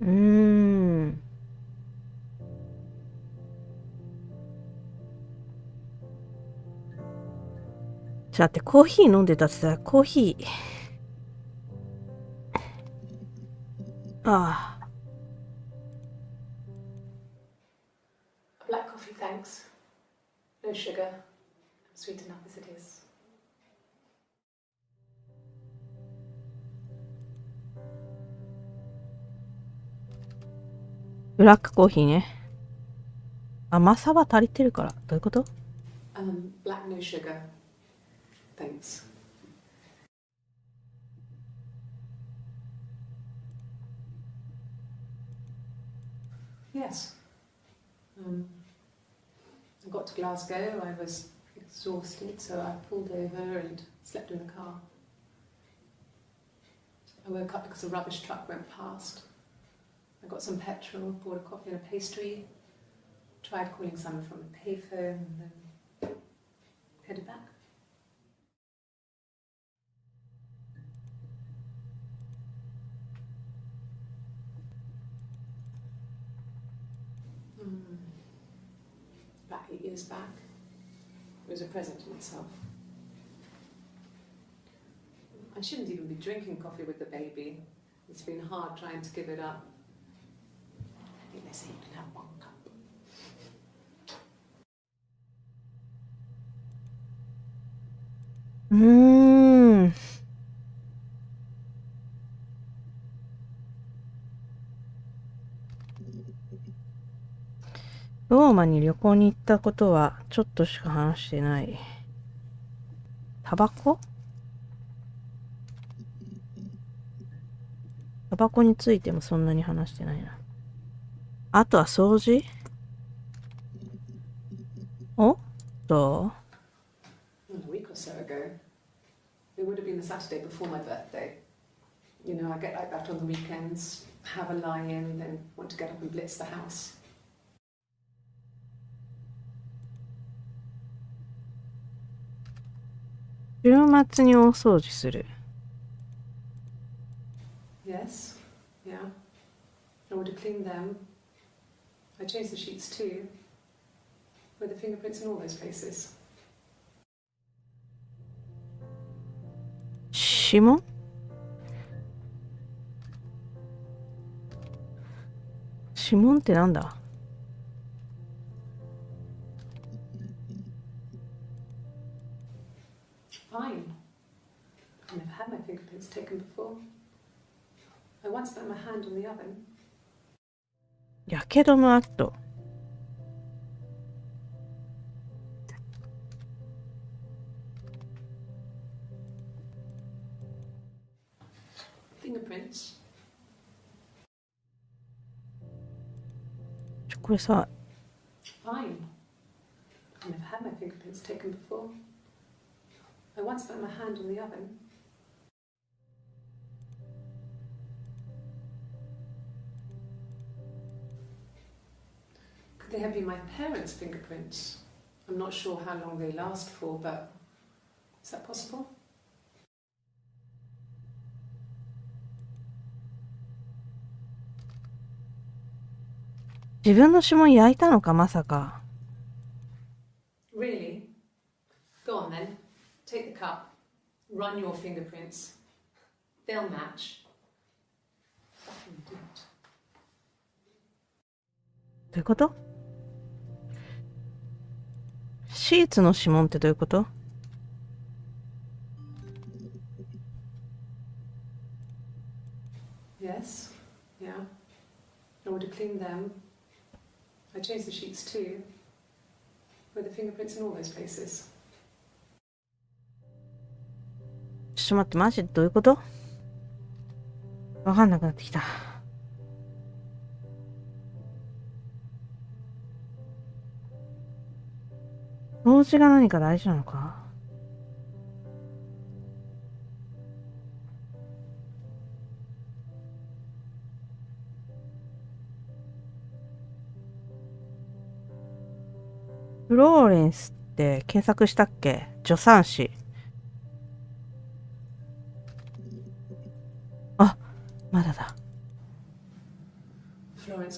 うーん。ちょっと待って、コーヒー飲んでたってさ、コーヒー。ああ。Black coffee, thanks. No sugar. Sweet enough as it is. ブラックコーヒーね。甘さは足りてるから。どういうこと？ Black, no sugar. Thanks. Yes. I got to Glasgow. I was exhausted, so I pulled over and slept in the car. I woke up because a rubbish truck went past. I got some petrol, bought a coffee and a pastry, tried calling someone from a payphone, and then headed back. About 8 years back. It was a present in itself. I shouldn't even be drinking coffee with the baby. It's been hard trying to give it up. I think they say you can have 1 cup. ローマに旅行に行ったことはちょっとしか話してない。タバコについてもそんなに話してないな。あとは掃除？お？どう？ A week or so ago. It would have been the Saturday before my birthday. You know, I get like that on the weekends, have a lie-in, then want to get up and blitz the house. 週末に大掃除する。Yes, yeah. I would have cleaned them. I changed the sheets too. With the fingerprints in all those places. 指紋？指紋ってなんだ？ Fine. I've never had my fingerprints taken before. I once put my hand on the oven. やけどの跡。Fingerprints. これさ、 Fine. I've never had my fingerprints taken before. I once put my hand on the oven. Could they have been my parents' fingerprints? I'm not sure how long they last for, but is that possible? 自分の指紋焼いたのか、まさか。Really? Go on then. Take the cup. Run your fingerprints. They'll match. Fucking do it. どういうこと？シーツの指紋ってどういうこと？ Yes. Yeah. I would have cleaned them. I changed the sheets too. With the fingerprints in all those places. ちょっと待って、マジでどういうこと？わかんなくなってきた。掃除が何か大事なのか？フローレンスって検索したっけ？助産師。あ、まだだ。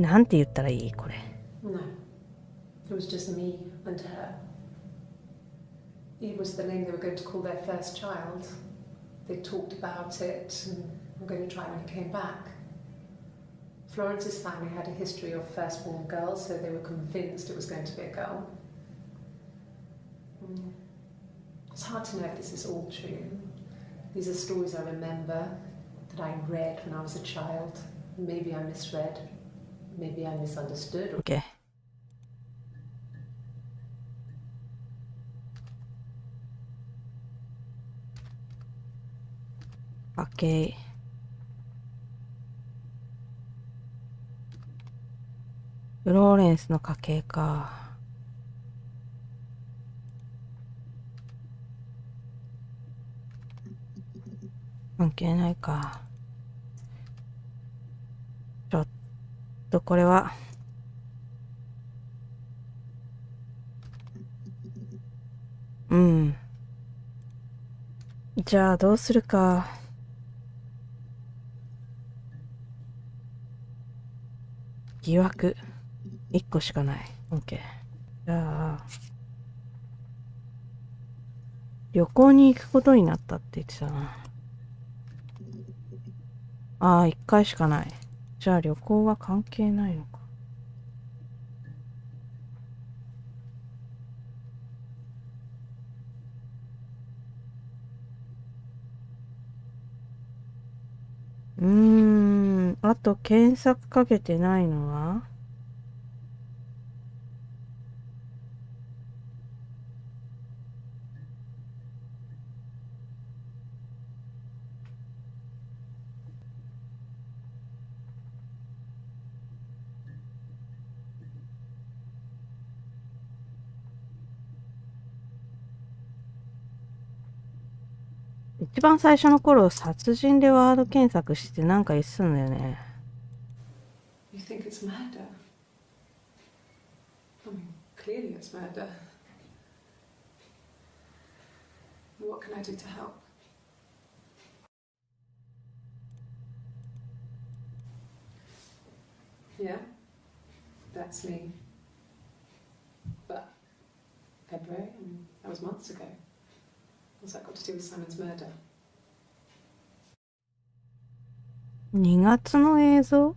なんて言ったらいいこれ。No. It was just me and her. Eve was the name they were going to call their first child. They talked about it and were going to try when he came back. Florence's family had a history of firstborn girls, so they were convinced it was going to be a girl. It's hard to know if this is all true. These are stories I remember that I read when I was a child. Maybe I misread. Maybe I misunderstood. OK。OK。フローレンスの家系か。関係ないか。ちょっとこれは。うん。じゃあどうするか。疑惑。1個しかない。OK。じゃあ。旅行に行くことになったって言ってたな。ああ、1回しかない。じゃあ旅行は関係ないのか。あと検索かけてないのは一番最初の頃殺人でワード検索してなんか言ってたんだよね。You think it's murder? I mean, clearly it's murder. What can I do to help? Yeah, that's me. But February, that was months ago. What's that got to do with Simon's murder? 2月の映像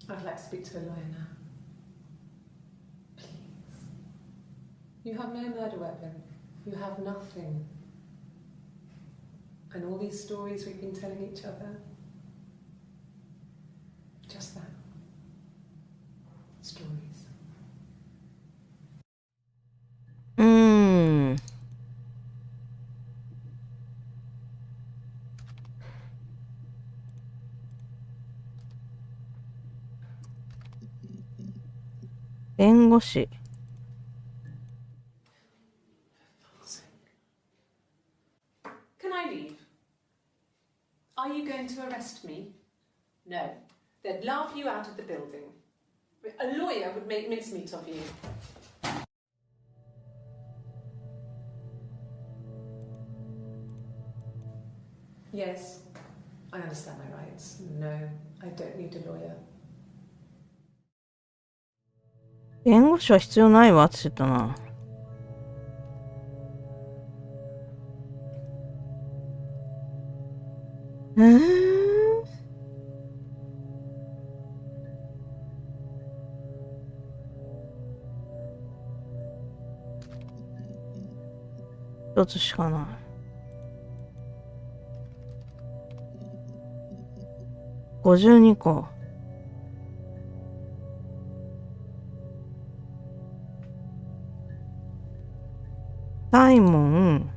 I'd like to speak to a lawyer now. Please. You have no murder weapon. You have nothing. And all these stories we've been telling each other, just that. Stories. 弁護士。Can I leave? Are you going to arrest me? No. They'd laugh you out of the building. A lawyer would make mincemeat of you. Yes, I understand my rights. No, I don't need a lawyer. 弁護士は必要ないわって言ったな。一つしかない。52個。サイモン。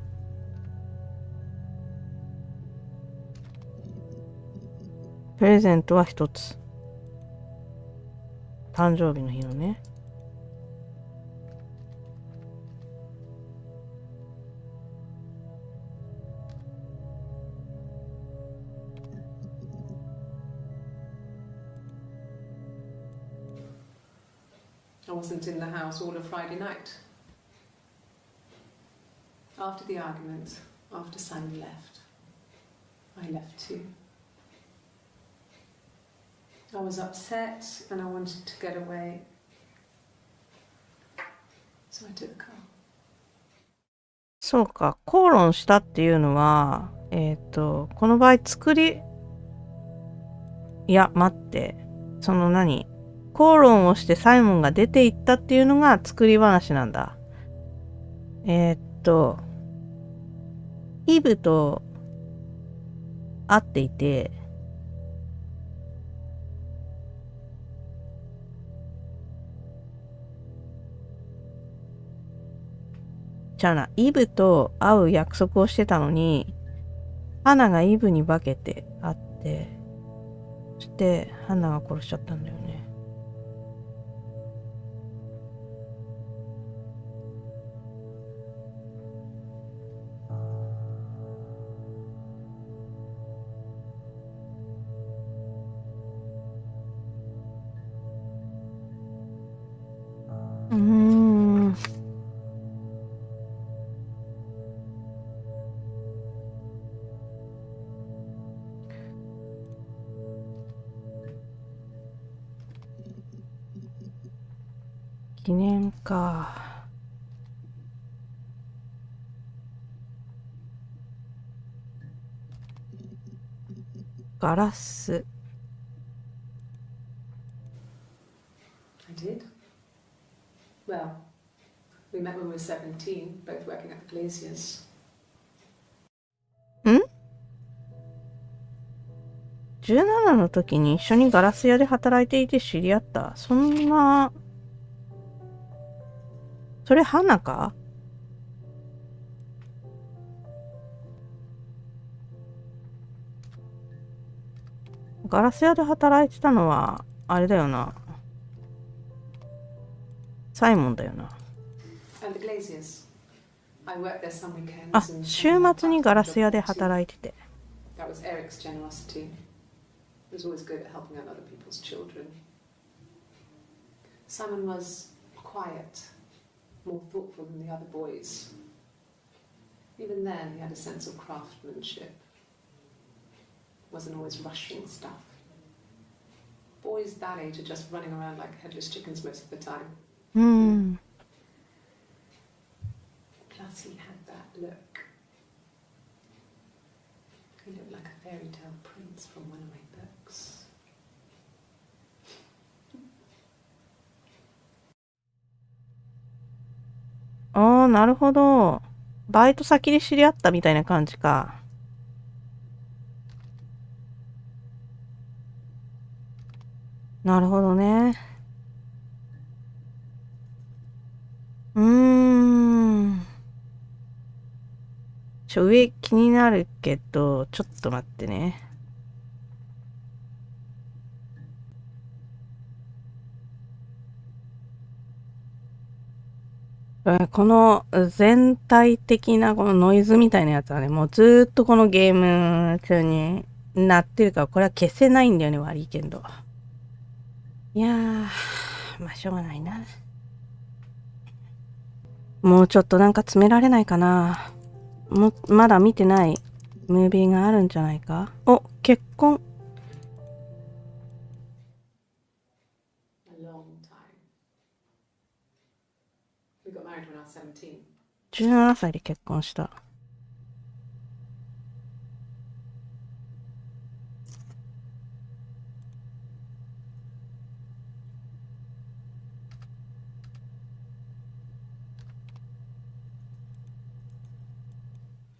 プレゼントは一つ。誕生日の日のね。I wasn't in the house all of Friday night. After the argument, after Simon left, I left too. I was upset and I wanted to get away. So I took the car. そうか、口論したっていうのは、この場合いや、待って。口論をしてサイモンが出て行ったっていうのが作り話なんだ。イブと会っていて、イブと会う約束をしてたのに、ハナがイブに化けて会って、そしてハナが殺しちゃったんだよね。記念か。ガラス。I did. Well, we met when we were 17, both working at the Glaciers. 17の時に一緒にガラス屋で働いていて知り合った。それ花か？ガラス屋で働いてたのはあれだよな。サイモンだよな。あ、週末にガラス屋で働いてて。He was always good at helping out other people's children. Simon was quiet, more thoughtful than the other boys. Even then, he had a sense of craftsmanship. Wasn't always rushing stuff. Boys that age are just running around like headless chickens most of the time. Plus, he had that look. He looked like a fairy tale prince from one of my books. なるほど。バイト先で知り合ったみたいな感じか。なるほどね。上気になるけど、ちょっと待ってね。この全体的なこのノイズみたいなやつはね、もうずーっとこのゲーム中になってるから、これは消せないんだよね、悪いけど。いやー、まあしょうがないな。もうちょっとなんか詰められないかな。まだ見てないムービーがあるんじゃないか。お、結婚。17歳で結婚した。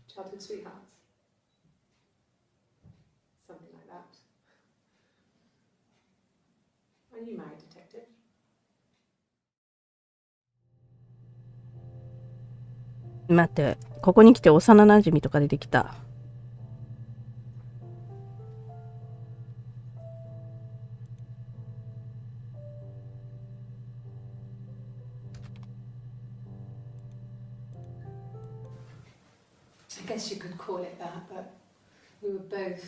Childhood sweethearts. Something like that. Are you married, detective? 待って、ここに来て幼馴染とか出てきた。I guess you could call it that, but we were both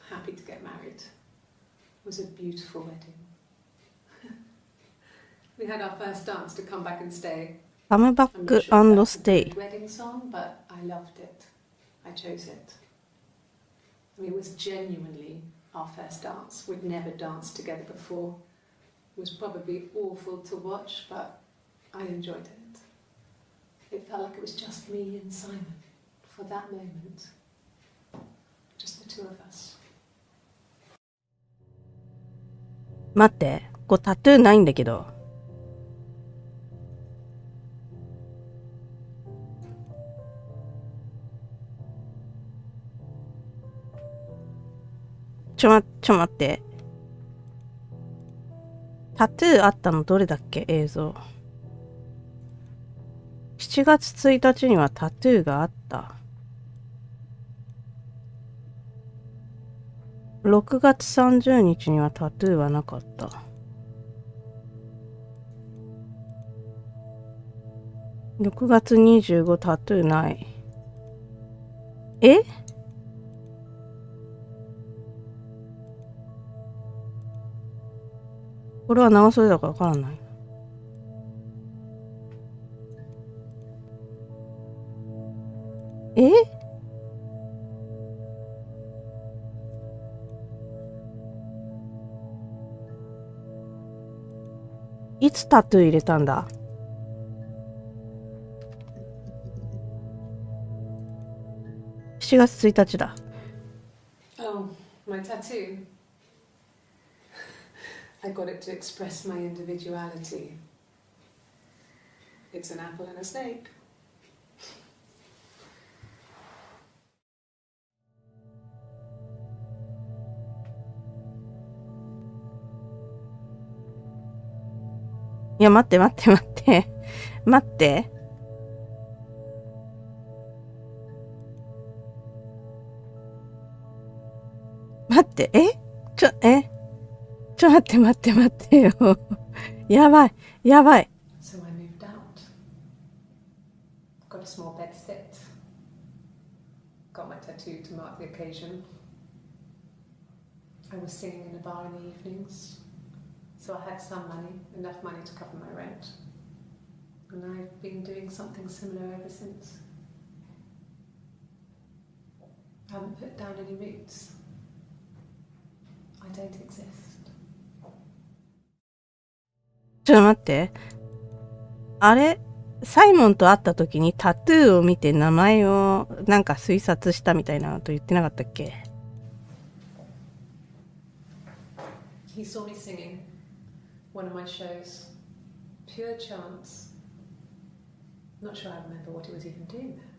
happy to get married. It was a beautiful wedding. We had our first dance to come back and stay. Come back I'm not sure if and that's a stay. good wedding song, but I loved it. I chose it. I mean, it was genuinely our first dance. We'd never danced together before. It was probably awful to watch, but I enjoyed it. It felt like it was just me and Simon for that moment. Just the two of us. 待って、これタトゥーないんだけど。ちょ待って。タトゥーあったのどれだっけ映像。7月1日にはタトゥーがあった。6月30日にはタトゥーはなかった。6月25タトゥーない。え？これは長袖だからわからない。え？いつタトゥー入れたんだ？7月1日だ。Oh, my tattoo. I got it to express my individuality. It's an apple and a snake. いや、待って。待って、ちょ待ってよ。やばい。So I moved out. Got a small bed sit. Got my tattoo to mark the occasion. I was singing in a bar in the evenings. So I had some money, enough money to cover my rent. And I've been doing something similar ever since. I haven't put down any roots. I don't exist. ちょっと待って。あれサイモンと会った時にタトゥーを見て名前をなんか推察したみたいなこと言ってなかったっけ？ He saw me singing one of my shows. Pure chance. Not sure I remember what he was even doing there.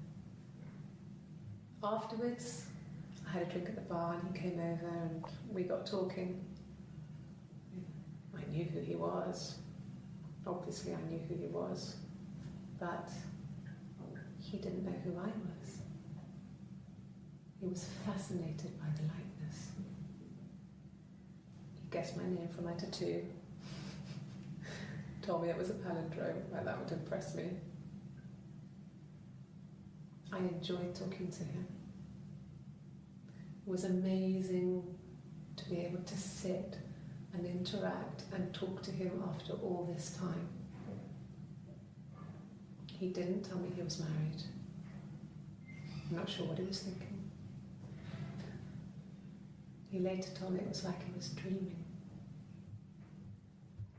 Afterwards, I had a drink at the bar and he came over and we got talking. I knew who he was. Obviously, I knew who he was. But he didn't know who I was. He was fascinated by the likeness. He guessed my name from my tattoo. Told me it was a palindrome, like that would impress me. I enjoyed talking to him. It was amazing to be able to sit and interact and talk to him after all this time. He didn't tell me he was married. I'm not sure what he was thinking. He later told me it was like he was dreaming.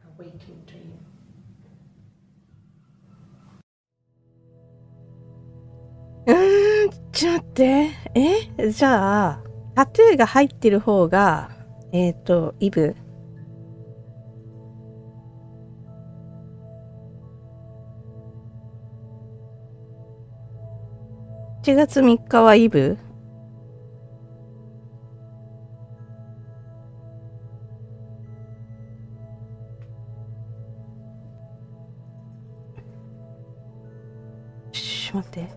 A waking dream. ちょっと待って。じゃあ、タトゥーが入ってる方が、イブ7月3日はイブ待って。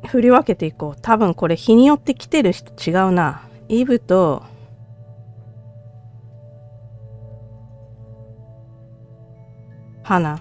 振り分けていこう。多分これ日によって来てる人違うな。イブと花。